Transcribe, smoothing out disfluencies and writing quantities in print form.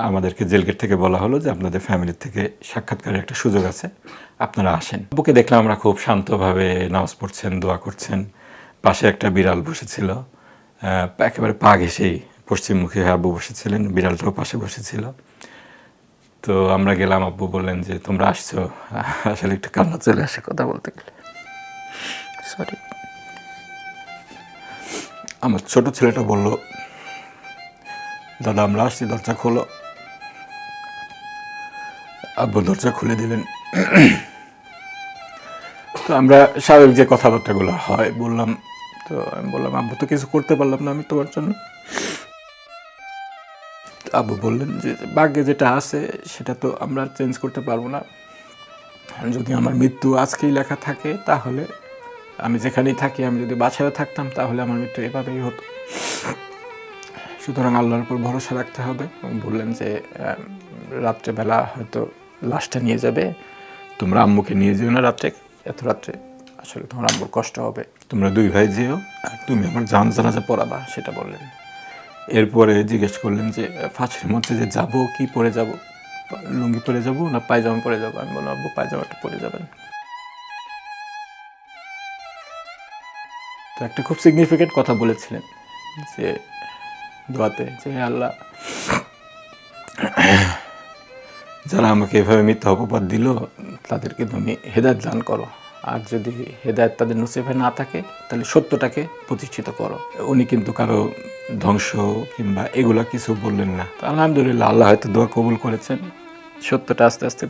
আমাদেরকে জেলগেট থেকে বলা হলো যে আপনাদের ফ্যামিলির থেকে সাক্ষাৎকারের একটা সুযোগ আছে, আপনারা আসেন। আব্বুকে দেখলাম আমরা খুব শান্তভাবে নামাজ পড়ছেন, দোয়া করছেন। পাশে একটা বিড়াল বসেছিল, একেবারে পা ঘেঁষেই পশ্চিমমুখী হয়ে আব্বু বসেছিলেন, বিড়ালটাও পাশে বসেছিল। তো আমরা গেলাম, আব্বু বললেন যে তোমরা আসছো। আসলে একটু কান্না চলে আসে কথা বলতে গেলে, সরি। আমার ছোট ছেলেটা বলল, দাদা আমরা আসছি, দরজা খোলো। আব্বু দরজা খুলে দিলেন। তো আমরা স্বাভাবিক যে কথাবার্তাগুলো হয় বললাম। তো আমি বললাম, আব্বু তো কিছু করতে পারলাম না আমি তোমার জন্য। আব্বু বললেন যে ভাগ্যে যেটা আছে সেটা তো আমরা চেঞ্জ করতে পারবো না। যদি আমার মৃত্যু আজকেই লেখা থাকে তাহলে আমি যেখানেই থাকি, আমি যদি বাসায়ও থাকতাম তাহলে আমার মৃত্যু এভাবেই হতো। সুতরাং আল্লাহর উপর ভরসা রাখতে হবে। বললেন যে রাত্রেবেলা হয়তো লাশটা নিয়ে যাবে, তোমরা আম্মুকে নিয়ে যেও না রাত্রে, এত রাত্রে আসলে তোমার আম্মুর কষ্ট হবে, তোমরা দুই ভাই যেও, আর তুমি আমার জানাজা পড়াবা, সেটা বললেন। এরপরে জিজ্ঞেস করলেন যে ফাঁসির মধ্যে যে যাব, কি পরে যাব, লুঙ্গি পরে যাব না পায়জামা পরে যাব? আমি বললাম, আব্বু পায়জামাটা পরে যাবেন। তো একটা খুব সিগনিফিকেন্ট কথা বলেছিলেন যে দোয়াতে, যে আল্লাহ যারা আমাকে এভাবে মিথ্যা অপবাদ দিল তাদেরকে তুমি হেদায়েত দান করো, আর যদি হেদায়েত তাদের নসিবে না থাকে তাহলে সত্যটাকে প্রতিষ্ঠিত করো। উনি কিন্তু কারো ধ্বংস কিংবা এগুলা কিছু বললেন না। আলহামদুলিল্লাহ, আল্লাহ হয়তো দোয়া কবুল করেছেন, সত্যটা আস্তে আস্তে